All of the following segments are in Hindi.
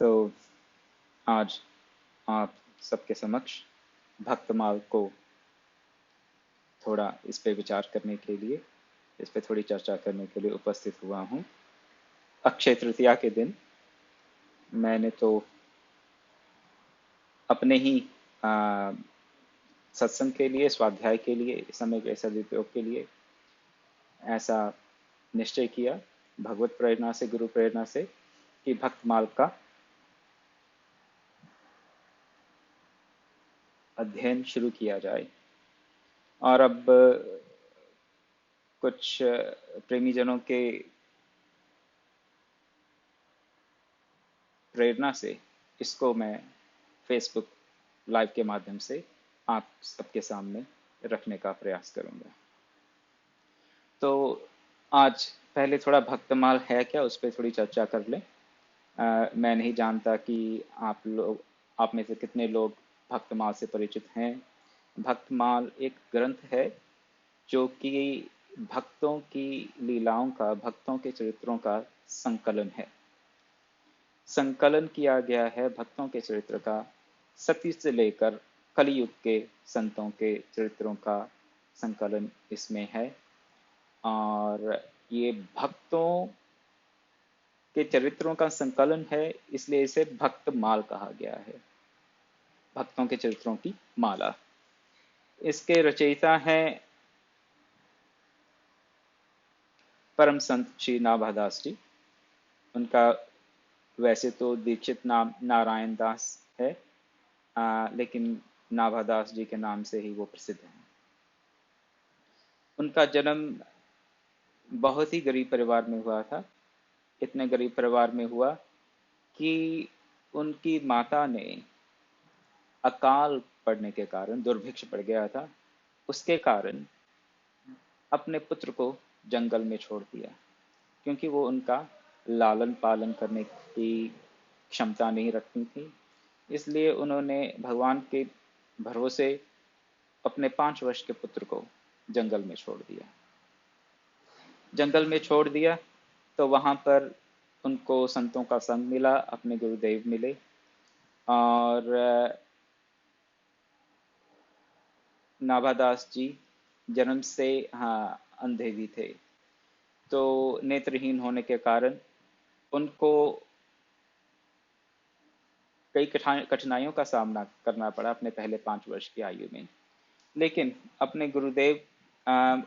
तो आज आप सबके समक्ष भक्तमाल को थोड़ा इस पे विचार करने के लिए, इस पे थोड़ी चर्चा करने के लिए उपस्थित हुआ हूँ। अक्षय तृतीया के दिन मैंने तो अपने ही आ, सत्संग के लिए, स्वाध्याय के लिए, समय के सदुपयोग के लिए ऐसा निश्चय किया, भगवत प्रेरणा से, गुरु प्रेरणा से, कि भक्तमाल का अध्ययन शुरू किया जाए। और अब कुछ प्रेमी जनों के प्रेरणा से इसको मैं फेसबुक लाइव के माध्यम से आप सबके सामने रखने का प्रयास करूंगा। तो आज पहले थोड़ा भक्तमाल है क्या, उस पर थोड़ी चर्चा कर लें। मैं नहीं जानता कि आप में से कितने लोग भक्तमाल से परिचित हैं। भक्तमाल एक ग्रंथ है जो कि भक्तों की लीलाओं का, भक्तों के चरित्रों का संकलन है। संकलन किया गया है भक्तों के चरित्र का, सती से लेकर कलयुग के संतों के चरित्रों का संकलन इसमें है। और ये भक्तों के चरित्रों का संकलन है, इसलिए इसे भक्तमाल कहा गया है, भक्तों के चरित्रों की माला। इसके रचयिता हैं परम संत श्री नाभादास जी। उनका वैसे तो दीक्षित नाम नारायण दास है, लेकिन नाभादास जी के नाम से ही वो प्रसिद्ध हैं। उनका जन्म बहुत ही गरीब परिवार में हुआ था। इतने गरीब परिवार में हुआ कि उनकी माता ने अकाल पड़ने के कारण, दुर्भिक्ष पड़ गया था, उसके कारण अपने पुत्र को जंगल में छोड़ दिया, क्योंकि वो उनका लालन पालन करने की क्षमता नहीं रखती थी। इसलिए उन्होंने भगवान के भरोसे अपने 5 वर्ष के पुत्र को जंगल में छोड़ दिया। जंगल में छोड़ दिया तो वहां पर उनको संतों का संग मिला, अपने गुरुदेव मिले। और नाभादास जी जन्म से, हाँ, अंधे भी थे। तो नेत्रहीन होने के कारण उनको कई कठिनाइयों का सामना करना पड़ा अपने पहले 5 वर्ष की आयु में। लेकिन अपने गुरुदेव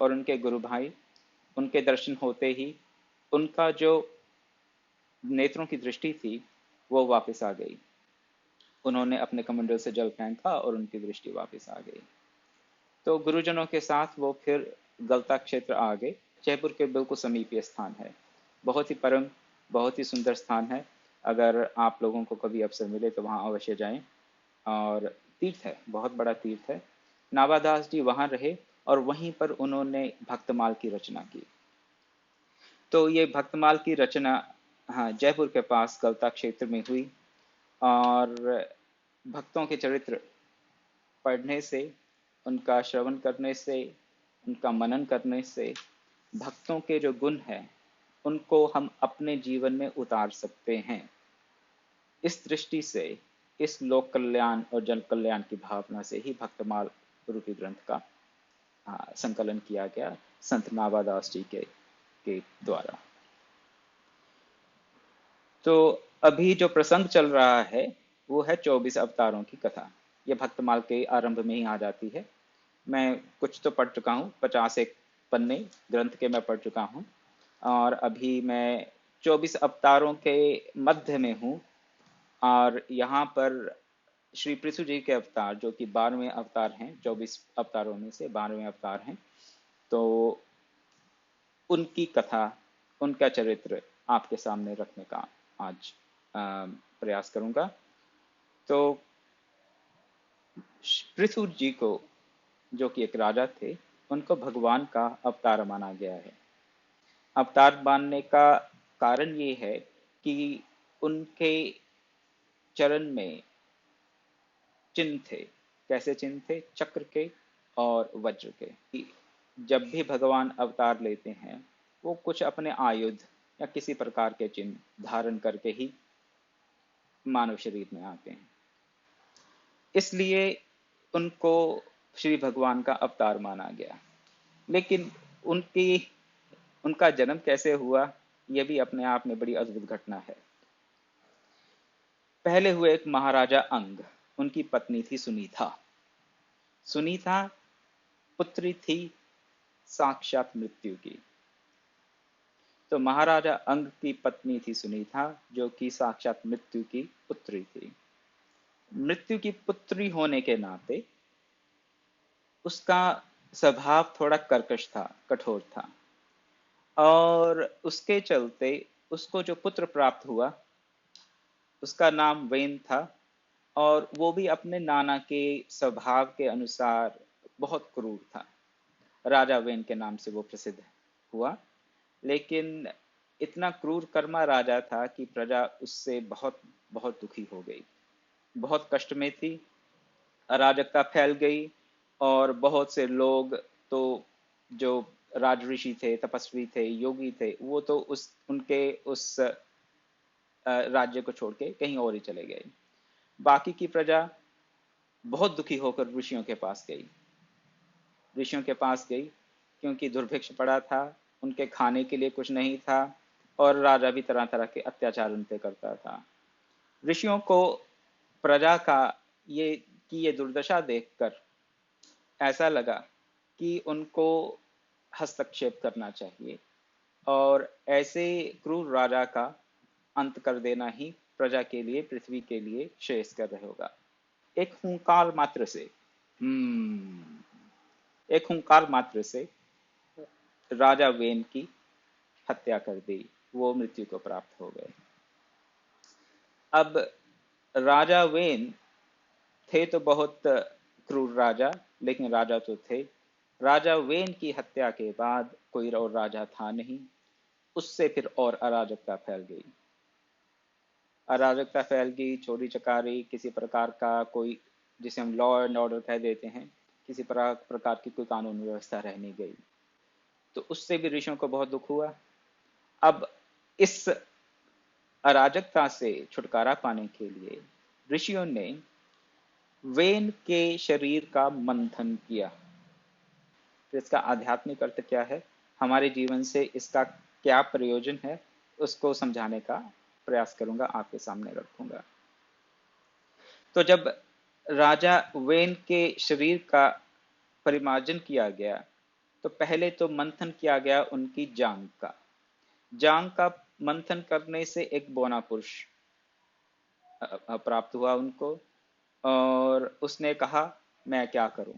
और उनके गुरु भाई, उनके दर्शन होते ही उनका जो नेत्रों की दृष्टि थी वो वापस आ गई। उन्होंने अपने कमंडल से जल फेंका और उनकी दृष्टि वापस आ गई। तो गुरुजनों के साथ वो फिर गलता क्षेत्र आ गए। जयपुर के बिल्कुल समीपीय स्थान है, बहुत ही परम, बहुत ही सुंदर स्थान है। अगर आप लोगों को कभी अवसर मिले तो वहाँ अवश्य जाएं। और तीर्थ है, बहुत बड़ा तीर्थ है। नाभादास जी वहाँ रहे और वहीं पर उन्होंने भक्तमाल की रचना की। तो ये भक्तमाल की रचना, हाँ, जयपुर के पास गलता क्षेत्र में हुई। और भक्तों के चरित्र पढ़ने से, उनका श्रवण करने से, उनका मनन करने से भक्तों के जो गुण हैं उनको हम अपने जीवन में उतार सकते हैं। इस दृष्टि से, इस लोक कल्याण और जन कल्याण की भावना से ही भक्तमाल गुरु के ग्रंथ का संकलन किया गया संत नाभादास जी के द्वारा। तो अभी जो प्रसंग चल रहा है वो है 24 अवतारों की कथा। ये भक्तमाल के आरंभ में ही आ जाती है। मैं कुछ तो पढ़ चुका हूँ, 51 पन्ने ग्रंथ के मैं पढ़ चुका हूँ। और अभी मैं 24 अवतारों के मध्य में हूँ। और यहाँ पर श्री पृथु जी के अवतार, जो कि 12वें अवतार हैं, 24 अवतारों में से 12वें अवतार हैं, तो उनकी कथा, उनका चरित्र आपके सामने रखने का आज प्रयास करूंगा। तो पृथु जी को, जो कि एक राजा थे, उनको भगवान का अवतार माना गया है। अवतार मानने का कारण ये है कि उनके चरण में चिन्ह थे। कैसे चिन्ह थे? चक्र के और वज्र के। जब भी भगवान अवतार लेते हैं वो कुछ अपने आयुध या किसी प्रकार के चिन्ह धारण करके ही मानव शरीर में आते हैं। इसलिए उनको श्री भगवान का अवतार माना गया। लेकिन उनकी उनका जन्म कैसे हुआ, यह भी अपने आप में बड़ी अद्भुत घटना है। पहले हुए एक महाराजा अंग, उनकी पत्नी थी सुनीता। सुनीता पुत्री थी साक्षात मृत्यु की। तो महाराजा अंग की पत्नी थी सुनीता, जो कि साक्षात मृत्यु की पुत्री थी। मृत्यु की पुत्री होने के नाते उसका स्वभाव थोड़ा कर्कश था, कठोर था, और उसके चलते उसको जो पुत्र प्राप्त हुआ उसका नाम वेन था। और वो भी अपने नाना के स्वभाव के अनुसार बहुत क्रूर था। राजा वेन के नाम से वो प्रसिद्ध हुआ। लेकिन इतना क्रूर कर्मा राजा था कि प्रजा उससे बहुत बहुत दुखी हो गई, बहुत कष्ट में थी। अराजकता फैल गई और बहुत से लोग तो जो राजऋषि थे, तपस्वी थे, योगी थे, वो तो उस राज्य को छोड़ के कहीं और ही चले गए। बाकी की प्रजा बहुत दुखी होकर ऋषियों के पास गई। ऋषियों के पास गई क्योंकि दुर्भिक्ष पड़ा था, उनके खाने के लिए कुछ नहीं था, और राजा भी तरह तरह के अत्याचार उन पे करता था। ऋषियों को प्रजा का ये दुर्दशा देखकर ऐसा लगा कि उनको हस्तक्षेप करना चाहिए, और ऐसे क्रूर राजा का अंत कर देना ही प्रजा के लिए, पृथ्वी के लिए श्रेयस्कर होगा। एक हुंकार मात्र से एक हुंकार मात्र से राजा वेन की हत्या कर दी, वो मृत्यु को प्राप्त हो गए। अब राजा वेन थे तो बहुत क्रूर राजा, लेकिन राजा तो थे। राजा वेन की हत्या के बाद कोई और राजा था नहीं। उससे फिर और अराजकता फैल गई। अराजकता फैल गई, चोरी चकारी, किसी प्रकार का कोई, जिसे हम लॉ एंड ऑर्डर कह देते हैं, किसी प्रकार की कोई कानून व्यवस्था रह नहीं गई। तो उससे भी ऋषियों को बहुत दुख हुआ। अब इस अराजकता से छुटकारा पाने के लिए ऋषियों ने वेन के शरीर का मंथन किया। तो इसका आध्यात्मिक अर्थ क्या है, हमारे जीवन से इसका क्या प्रयोजन है, उसको समझाने का प्रयास करूंगा, आपके सामने रखूंगा। तो जब राजा वेन के शरीर का परिमार्जन किया गया, तो पहले तो मंथन किया गया उनकी जांग का। जांग का मंथन करने से एक बौना पुरुष प्राप्त हुआ उनको, और उसने कहा मैं क्या करूं।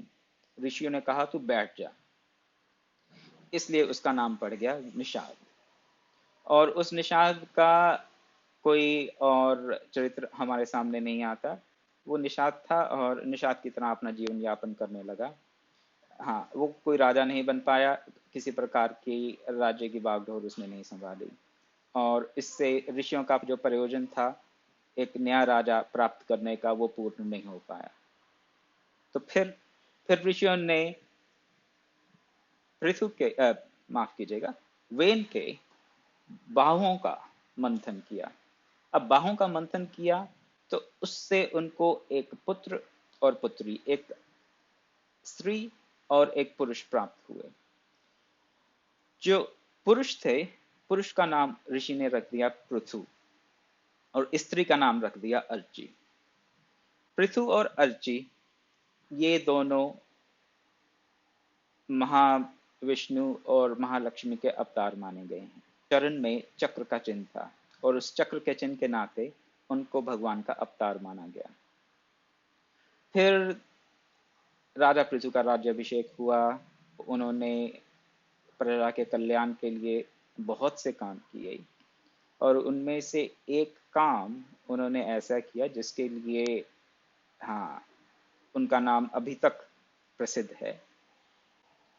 ऋषियों ने कहा तू बैठ जा। इसलिए उसका नाम पड़ गया निषाद। और उस निषाद का कोई और चरित्र हमारे सामने नहीं आता। वो निषाद था और निषाद की तरह अपना जीवन यापन करने लगा। हाँ, वो कोई राजा नहीं बन पाया, किसी प्रकार की राज्य की बागडोर उसने नहीं संभाली, और इससे ऋषियों का जो प्रयोजन था एक नया राजा प्राप्त करने का, वो पूर्ण नहीं हो पाया। तो फिर ऋषियों ने पृथु के माफ कीजिएगा, वेन के बाहों का मंथन किया। अब बाहों का मंथन किया तो उससे उनको एक पुत्र और पुत्री, एक स्त्री और एक पुरुष प्राप्त हुए। जो पुरुष थे, पुरुष का नाम ऋषि ने रख दिया पृथु, और स्त्री का नाम रख दिया अर्ची। पृथु और अर्ची ये दोनों महाविष्णु और महालक्ष्मी के अवतार माने गए हैं। चरण में चक्र का चिन्ह था, और उस चक्र के चिन्ह के नाते उनको भगवान का अवतार माना गया। फिर राजा पृथु का राज्याभिषेक हुआ। उन्होंने प्रजा के कल्याण के लिए बहुत से काम किए, और उनमें से एक काम उन्होंने ऐसा किया जिसके लिए, हाँ, उनका नाम अभी तक प्रसिद्ध है।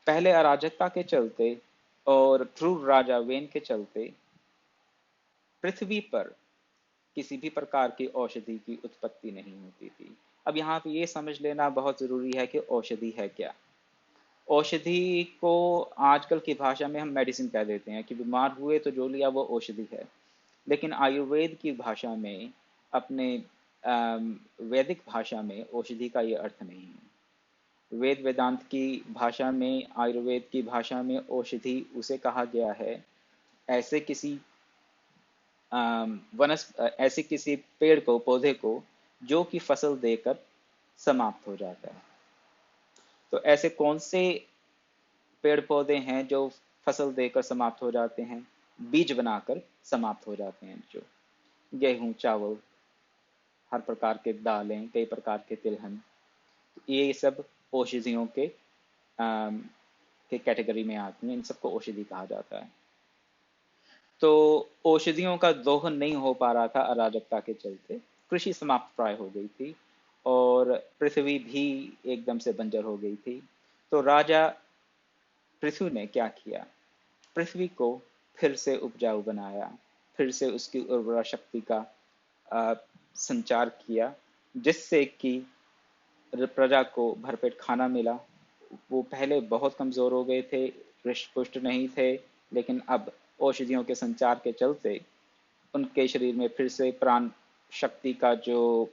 पहले अराजकता के चलते और क्रूर राजा वेन के चलते पृथ्वी पर किसी भी प्रकार की औषधि की उत्पत्ति नहीं होती थी। अब यहाँ पे ये समझ लेना बहुत जरूरी है कि औषधि है क्या। औषधि को आजकल की भाषा में हम मेडिसिन कह देते हैं कि बीमार हुए तो जो लिया वो औषधि है। लेकिन आयुर्वेद की भाषा में अपने वैदिक भाषा में औषधि का ये अर्थ नहीं है। वेद वेदांत की भाषा में, आयुर्वेद की भाषा में औषधि उसे कहा गया है ऐसे किसी ऐसे किसी पेड़ को, पौधे को, जो कि फसल देकर समाप्त हो जाता है। तो ऐसे कौन से पेड़ पौधे हैं जो फसल देकर समाप्त हो जाते हैं, बीज बनाकर समाप्त हो जाते हैं? जो गेहूं, चावल, हर प्रकार के दालें, कई प्रकार के तिलहन, ये सब औषधियों अम, के कैटेगरी में आती हैं। इन सबको औषधि कहा जाता है। तो औषधियों का दोहन नहीं हो पा रहा था अराजकता के चलते, कृषि समाप्त प्राय हो गई थी और पृथ्वी भी एकदम से बंजर हो गई थी। तो राजा पृथु ने क्या किया? पृथ्वी को फिर से उपजाऊ बनाया, फिर से उसकी उर्वरा शक्ति का अ, संचार किया, जिससे कि प्रजा को भरपेट खाना मिला। वो पहले बहुत कमजोर हो गए थे, हृष्ट पुष्ट नहीं थे, लेकिन अब औषधियों के संचार के चलते उनके शरीर में फिर से प्राण शक्ति का जो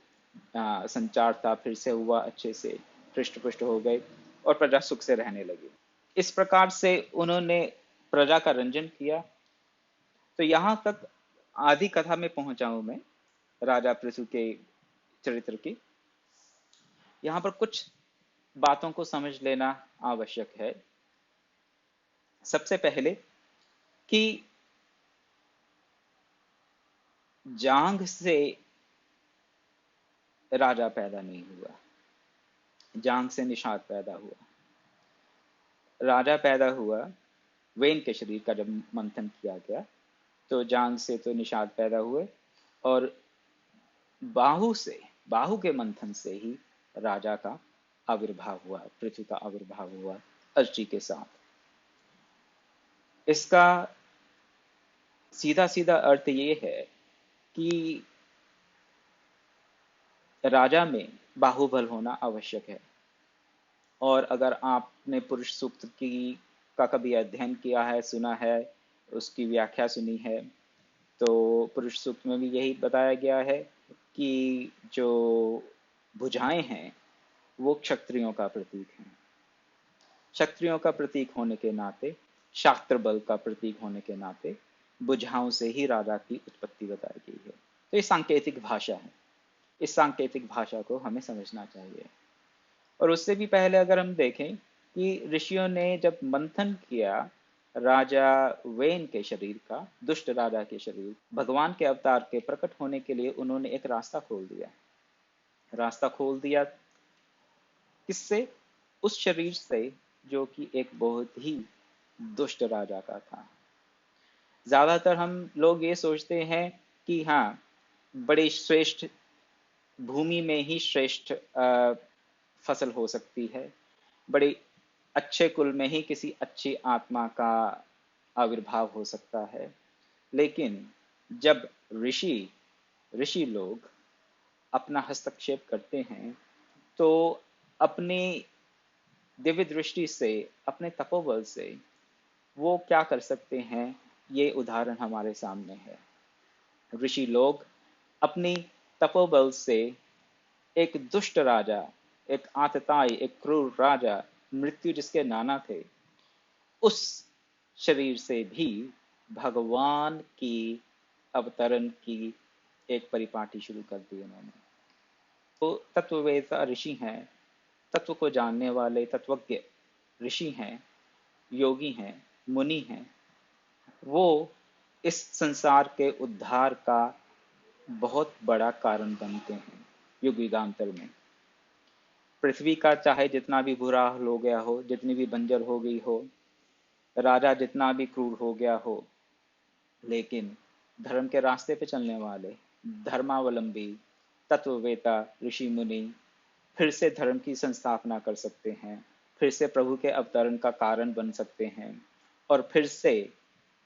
संचार था फिर से हुआ, अच्छे से हृष्ट पुष्ट हो गए और प्रजा सुख से रहने लगी। इस प्रकार से उन्होंने प्रजा का रंजन किया। तो यहां तक आदि कथा में पहुंचा हूं मैं, राजा पृथु के चरित्र की। यहाँ पर कुछ बातों को समझ लेना आवश्यक है। सबसे पहले कि जांग से राजा पैदा नहीं हुआ, जांग से निषाद पैदा हुआ। राजा पैदा हुआ वेन के शरीर का जब मंथन किया गया, तो जांग से तो निषाद पैदा हुए और बाहु से, बाहु के मंथन से ही राजा का आविर्भाव हुआ, पृथ्वी का आविर्भाव हुआ अर्ची के साथ। इसका सीधा सीधा अर्थ ये है कि राजा में बाहुबल होना आवश्यक है। और अगर आपने पुरुष सूक्त की का कभी अध्ययन किया है, सुना है, उसकी व्याख्या सुनी है, तो पुरुष सूक्त में भी यही बताया गया है कि जो भुजाएं हैं वो क्षत्रियों का प्रतीक हैं। क्षत्रियों का प्रतीक होने के नाते, शास्त्र बल का प्रतीक होने के नाते भुजाओं से ही राजा की उत्पत्ति बताई गई है। तो ये सांकेतिक भाषा है, इस सांकेतिक भाषा को हमें समझना चाहिए। और उससे भी पहले अगर हम देखें कि ऋषियों ने जब मंथन किया राजा वेन के शरीर का, दुष्ट राजा के शरीर, भगवान के अवतार के प्रकट होने के लिए उन्होंने एक रास्ता खोल दिया। रास्ता खोल दिया किससे? उस शरीर से जो कि एक बहुत ही दुष्ट राजा का था। ज्यादातर हम लोग ये सोचते हैं कि हाँ, बड़े श्रेष्ठ भूमि में ही श्रेष्ठ फसल हो सकती है, बड़े अच्छे कुल में ही किसी अच्छी आत्मा का आविर्भाव हो सकता है। लेकिन जब ऋषि ऋषि लोग अपना हस्तक्षेप करते हैं, तो अपनी दिव्य दृष्टि से, अपने तपोबल से वो क्या कर सकते हैं, ये उदाहरण हमारे सामने है। ऋषि लोग अपनी तपोबल से एक दुष्ट राजा, एक आतताई, एक क्रूर राजा, मृत्यु जिसके नाना थे, उस शरीर से भी भगवान की अवतरण की एक परिपाटी शुरू कर दी उन्होंने। तो तत्ववेता ऋषि हैं, तत्व को जानने वाले तत्वज्ञ ऋषि हैं, योगी हैं, मुनि हैं, वो इस संसार के उद्धार का बहुत बड़ा कारण बनते हैं। युग युगांतर में पृथ्वी का चाहे जितना भी बुरा हाल हो गया हो, जितनी भी बंजर हो गई हो, राजा जितना भी क्रूर हो गया हो, लेकिन धर्म के रास्ते पे चलने वाले धर्मावलंबी तत्ववेता ऋषि मुनि फिर से धर्म की संस्थापना कर सकते हैं, फिर से प्रभु के अवतरण का कारण बन सकते हैं और फिर से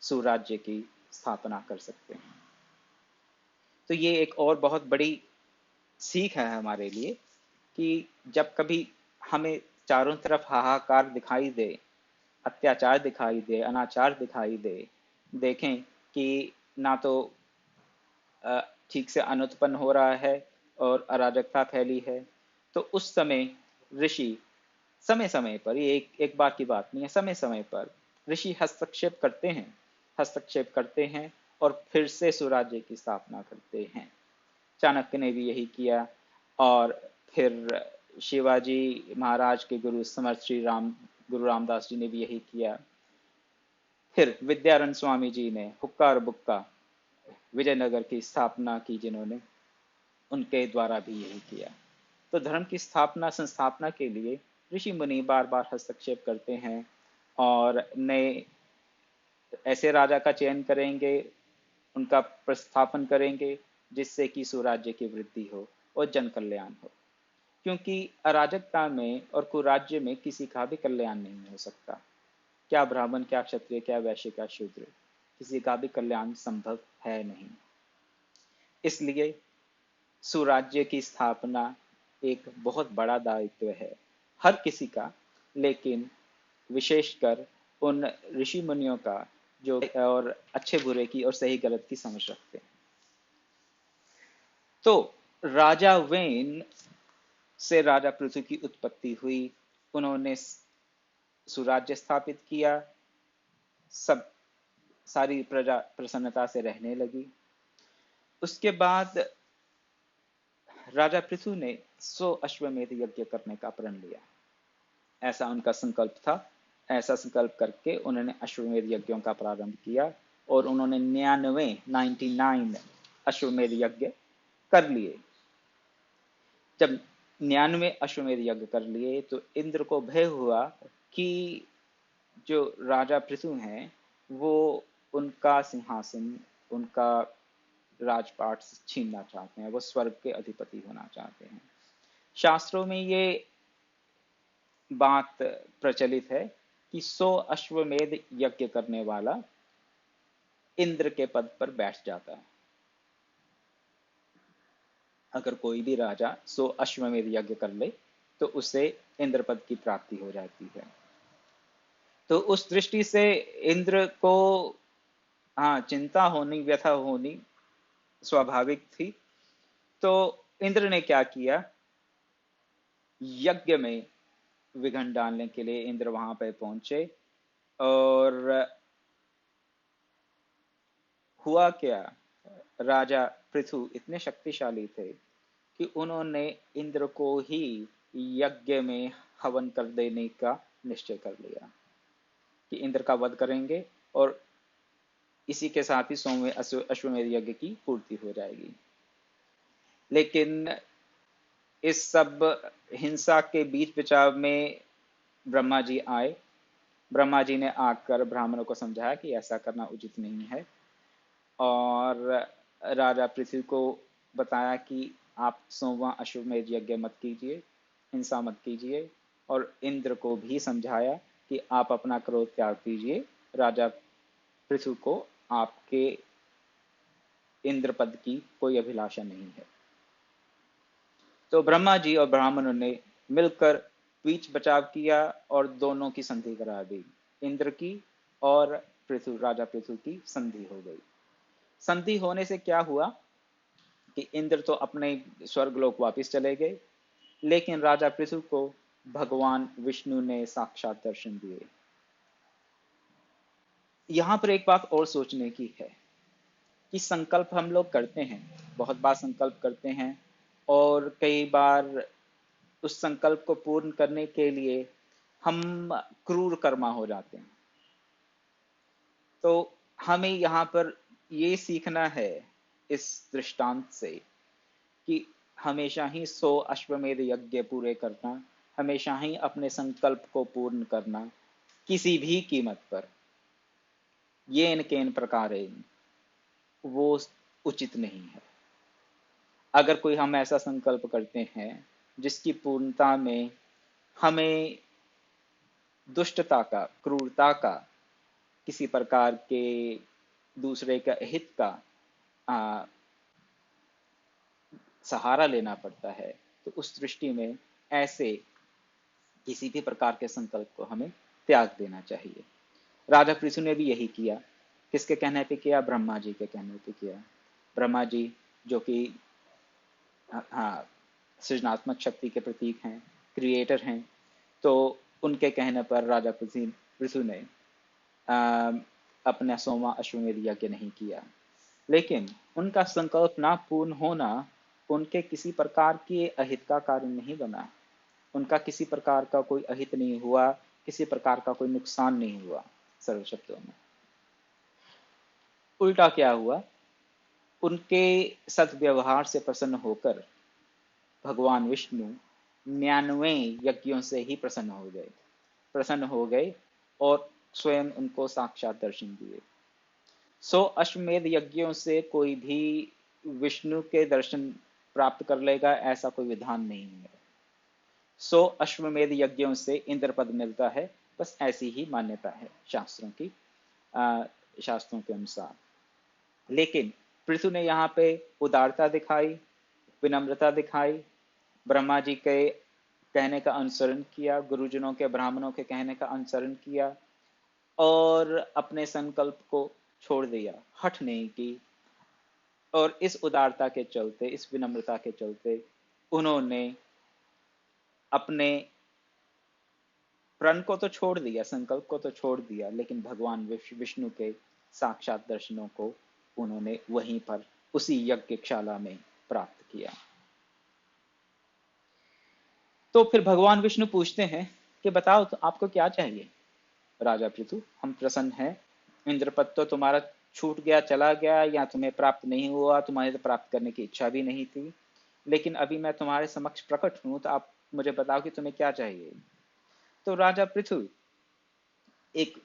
सुराज्य की स्थापना कर सकते हैं। तो ये एक और बहुत बड़ी सीख है हमारे लिए कि जब कभी हमें चारों तरफ हाहाकार दिखाई दे, अत्याचार दिखाई दे, अनाचार दिखाई दे, देखें कि ना तो ठीक से अनुत्पन्न हो रहा है और अराजकता फैली है, तो उस समय ऋषि समय समय पर, ये एक बार की बात नहीं है, समय समय पर ऋषि हस्तक्षेप करते हैं और फिर से स्वराज्य की स्थापना करते हैं। चाणक्य ने भी यही किया, और फिर शिवाजी महाराज के गुरु समर्थ गुरु रामदास जी ने भी यही किया। फिर विद्यारण्य स्वामी जी ने हुक्का और बुक्का विजयनगर की स्थापना की जिन्होंने, उनके द्वारा भी यही किया। तो धर्म की स्थापना संस्थापना के लिए ऋषि मुनि बार बार हस्तक्षेप करते हैं और नए ऐसे राजा का चयन करेंगे, उनका प्रस्थापन करेंगे जिससे कि स्वराज्य की वृद्धि हो और जन कल्याण हो। क्योंकि अराजकता में और कुराज्य में किसी का भी कल्याण नहीं हो सकता। क्या ब्राह्मण, क्या क्षत्रिय, क्या वैश्य, क्या शूद्र, किसी का भी कल्याण संभव है नहीं। इसलिए सुराज्य की स्थापना एक बहुत बड़ा दायित्व है हर किसी का, लेकिन विशेषकर उन ऋषि मुनियों का जो और अच्छे बुरे की और सही गलत की समझ रखते हैं। तो राजा वेन से राजा पृथु की उत्पत्ति हुई। उन्होंने सुराज्य स्थापित किया, सब सारी प्रजा प्रसन्नता से रहने लगी। उसके बाद राजा पृथु ने 100 अश्वमेध यज्ञ करने का प्रण लिया, ऐसा उनका संकल्प था। ऐसा संकल्प करके उन्होंने अश्वमेध यज्ञों का प्रारंभ किया और उन्होंने 99 अश्वमेध यज्ञ कर लिए। जब 99 अश्वमेध यज्ञ कर लिए तो इंद्र को भय हुआ कि जो राजा पृथु हैं वो उनका सिंहासन, उनका राजपाट छीनना चाहते हैं, वो स्वर्ग के अधिपति होना चाहते हैं। शास्त्रों में ये बात प्रचलित है कि 100 अश्वमेध यज्ञ करने वाला इंद्र के पद पर बैठ जाता है। अगर कोई भी राजा 100 अश्वमेध यज्ञ कर ले तो उसे इंद्र पद की प्राप्ति हो जाती है। तो उस दृष्टि से इंद्र को हाँ चिंता होनी, व्यथा होनी स्वाभाविक थी। तो इंद्र ने क्या किया, यज्ञ में विघ्न डालने के लिए इंद्र वहां पर पहुंचे। और हुआ क्या, राजा पृथु इतने शक्तिशाली थे कि उन्होंने इंद्र को ही यज्ञ में हवन कर देने का निश्चय कर लिया कि इंद्र का वध करेंगे और इसी के साथ ही 100वें अश्वमेध यज्ञ की पूर्ति हो जाएगी। लेकिन इस सब हिंसा के बीच बचाव में ब्रह्मा जी आए। ब्रह्मा जी ने आकर ब्राह्मणों को समझाया कि ऐसा करना उचित नहीं है, और राजा पृथ्वी को बताया कि आप 100वां अश्वमेध यज्ञ मत कीजिए, हिंसा मत कीजिए। और इंद्र को भी समझाया कि आप अपना क्रोध त्याग दीजिए, राजा पृथु को आपके इंद्र पद की कोई अभिलाषा नहीं है। तो ब्रह्मा जी और ब्राह्मणों ने मिलकर बीच बचाव किया और दोनों की संधि करा दी। इंद्र की और पृथु, राजा पृथु की संधि हो गई। संधि होने से क्या हुआ कि इंद्र तो अपने स्वर्गलोक वापस चले गए, लेकिन राजा पृथु को भगवान विष्णु ने साक्षात दर्शन दिए। यहां पर एक बात और सोचने की है कि संकल्प हम लोग करते हैं, बहुत बार संकल्प करते हैं, और कई बार उस संकल्प को पूर्ण करने के लिए हम क्रूर कर्मा हो जाते हैं। तो हमें यहाँ पर ये सीखना है इस दृष्टांत से कि हमेशा ही 100 अश्वमेध यज्ञ पूरे करना, हमेशा ही अपने संकल्प को पूर्ण करना किसी भी कीमत पर, येन केन प्रकारेण, वो उचित नहीं है। अगर कोई हम ऐसा संकल्प करते हैं जिसकी पूर्णता में हमें दुष्टता का, क्रूरता का, किसी प्रकार के दूसरे का हित का सहारा लेना पड़ता है, तो उस दृष्टि में ऐसे किसी भी प्रकार के संकल्प को हमें त्याग देना चाहिए। राजा पृथु ने भी यही किया। किसके कहने पे किया? ब्रह्मा जी के कहने पे किया। ब्रह्मा जी जो कि हाँ सृजनात्मक शक्ति के प्रतीक हैं, क्रिएटर हैं। तो उनके कहने पर राजा पृथु ने अपना 100वां अश्वमेध यज्ञ नहीं किया। लेकिन उनका संकल्प ना पूर्ण होना उनके किसी प्रकार के अहित का कारण नहीं बना। उनका किसी प्रकार का कोई अहित नहीं हुआ, किसी प्रकार का कोई नुकसान नहीं हुआ। सरल शब्दों में उल्टा क्या हुआ, उनके सद्व्यवहार से प्रसन्न होकर भगवान विष्णु 99 यज्ञों से ही प्रसन्न हो गए और स्वयं उनको साक्षात दर्शन दिए। 100 अश्वमेध यज्ञों से कोई भी विष्णु के दर्शन प्राप्त कर लेगा, ऐसा कोई विधान नहीं है। 100 अश्वमेध यज्ञों से इंद्र पद मिलता है, बस ऐसी ही मान्यता है शास्त्रों के अनुसार। लेकिन पृथु ने यहाँ पे उदारता दिखाई, विनम्रता दिखाई, ब्रह्मा जी के कहने का अनुसरण किया, गुरुजनों के ब्राह्मणों के कहने का अनुसरण किया और अपने संकल्प को छोड़ दिया, हठ नहीं की। और इस उदारता के चलते, इस विनम्रता के चलते उन्होंने अपने प्रण को तो छोड़ दिया, संकल्प को तो छोड़ दिया, लेकिन भगवान विष्णु के साक्षात दर्शनों को उन्होंने वहीं पर उसी यज्ञशाला में प्राप्त किया। तो फिर भगवान विष्णु पूछते हैं कि बताओ तो आपको क्या चाहिए राजा पृथु, हम प्रसन्न हैं। इंद्रपद तो तुम्हारा छूट गया, चला गया, या तुम्हें प्राप्त नहीं हुआ, तुम्हारे तो प्राप्त करने की इच्छा भी नहीं थी, लेकिन अभी मैं तुम्हारे समक्ष प्रकट हूं, तो आप मुझे बताओ कि तुम्हें क्या चाहिए। तो राजा पृथु एक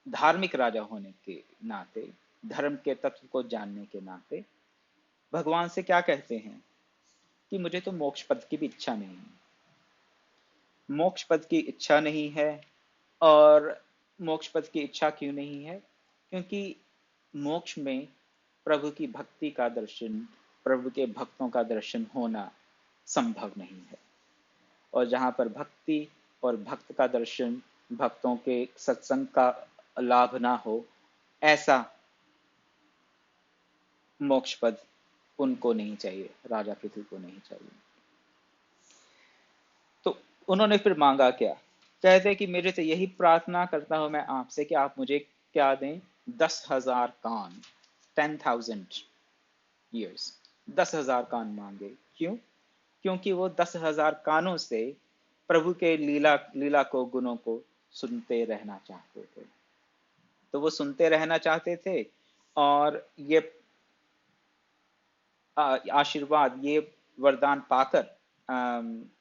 धार्मिक राजा होने के नाते, धर्म के तत्व को जानने के नाते भगवान से क्या कहते हैं कि मुझे तो मोक्ष पद की भी इच्छा नहीं है। मोक्ष पद की इच्छा नहीं है। और मोक्ष पद की इच्छा क्यों नहीं है? क्योंकि मोक्ष में प्रभु की भक्ति का दर्शन, प्रभु के भक्तों का दर्शन होना संभव नहीं है। और जहां पर भक्ति और भक्त का दर्शन, भक्तों के सत्संग का लाभ ना हो, ऐसा मोक्ष पद उनको नहीं चाहिए, राजा पृथु को नहीं चाहिए। तो उन्होंने फिर मांगा क्या? कहते कि मेरे से यही प्रार्थना करता हूं मैं आपसे कि आप मुझे क्या दें? 10,000 कान, 10,000 ईयर्स, 10,000 कान मांगे। क्यों? क्योंकि वो 10,000 कानों से प्रभु के लीला को, गुणों को सुनते रहना चाहते थे। तो वो सुनते रहना चाहते थे और ये आशीर्वाद, ये वरदान पाकर,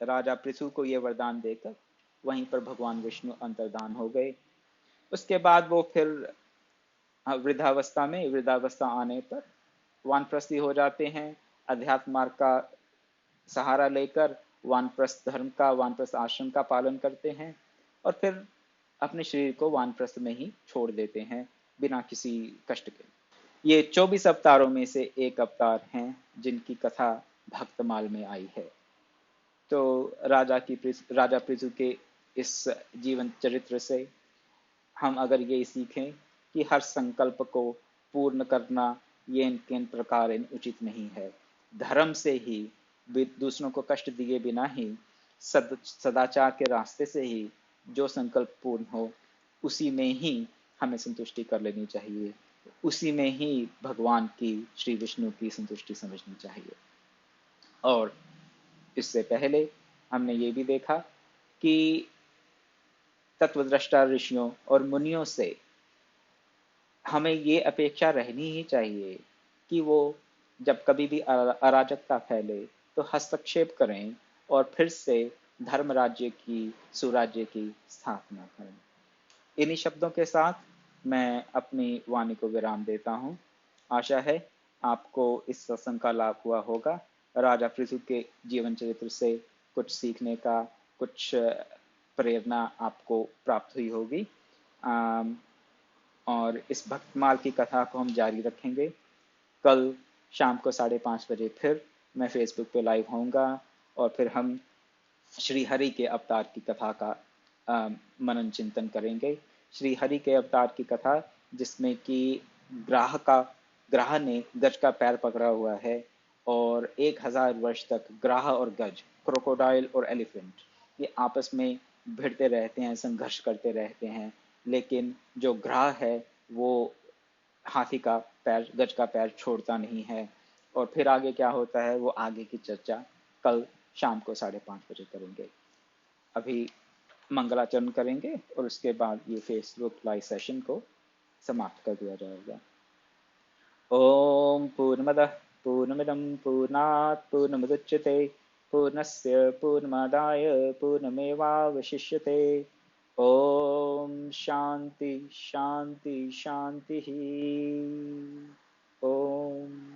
राजा पृथु को ये वरदान देकर वहीं पर भगवान विष्णु अंतर्धान हो गए। उसके बाद वो फिर वृद्धावस्था आने पर वानप्रस्थी हो जाते हैं। अध्यात्म मार्ग का सहारा लेकर वानप्रस्थ धर्म का, वानप्रस्थ आश्रम का पालन करते हैं और फिर अपने शरीर को वानप्रस्थ में ही छोड़ देते हैं बिना किसी कष्ट के। ये 24 अवतारों में से एक अवतार हैं जिनकी कथा भक्तमाल में आई है। तो राजा पृथु के इस जीवन चरित्र से हम अगर ये सीखें कि हर संकल्प को पूर्ण करना ये इन प्रकार उचित नहीं है। धर्म से ही, दूसरों को कष्ट दिए बिना ही, सदाचार के रास्ते से ही जो संकल्प पूर्ण हो, उसी में ही हमें संतुष्टि कर लेनी चाहिए, उसी में ही भगवान की, श्री विष्णु की संतुष्टि समझनी चाहिए। और इससे पहले हमने ये भी देखा कि तत्वदृष्टा ऋषियों और मुनियों से हमें ये अपेक्षा रहनी ही चाहिए कि वो जब कभी भी अराजकता फैले तो हस्तक्षेप करें और फिर से धर्म राज्य की, सुराज्य की स्थापना करें। इन्हीं शब्दों के साथ मैं अपनी वाणी को विराम देता हूँ। आशा है आपको इस सत्संग का लाभ हुआ होगा। राजा पृथु के जीवन चरित्र से कुछ सीखने का, कुछ प्रेरणा आपको प्राप्त हुई होगी। और इस भक्तमाल की कथा को हम जारी रखेंगे। कल शाम को 5:30 बजे फिर मैं फेसबुक पे लाइव होऊंगा और फिर हम श्री हरि के अवतार की कथा का मनन चिंतन करेंगे। श्री हरि के अवतार की कथा जिसमें कि ग्राह का ग्राह ने गज का पैर पकड़ा हुआ है और 1000 वर्ष तक ग्राह और गज, क्रोकोडाइल और एलिफेंट, ये आपस में भिड़ते रहते हैं, संघर्ष करते रहते हैं। लेकिन जो ग्राह है वो हाथी का पैर, गज का पैर छोड़ता नहीं है। और फिर आगे क्या होता है वो आगे की चर्चा कल शाम को 5:30 बजे करेंगे। अभी मंगलाचरण करेंगे और उसके बाद ये फेसबुक लाइव सेशन को समाप्त कर दिया जाएगा। ओम पूर्णमदः पूर्णमिदं पूर्णात् पूर्णमुदच्यते पूर्णस्य पूर्णमादाय पूर्णमेवावशिष्यते। ओम शांति शांति शांति। ओम।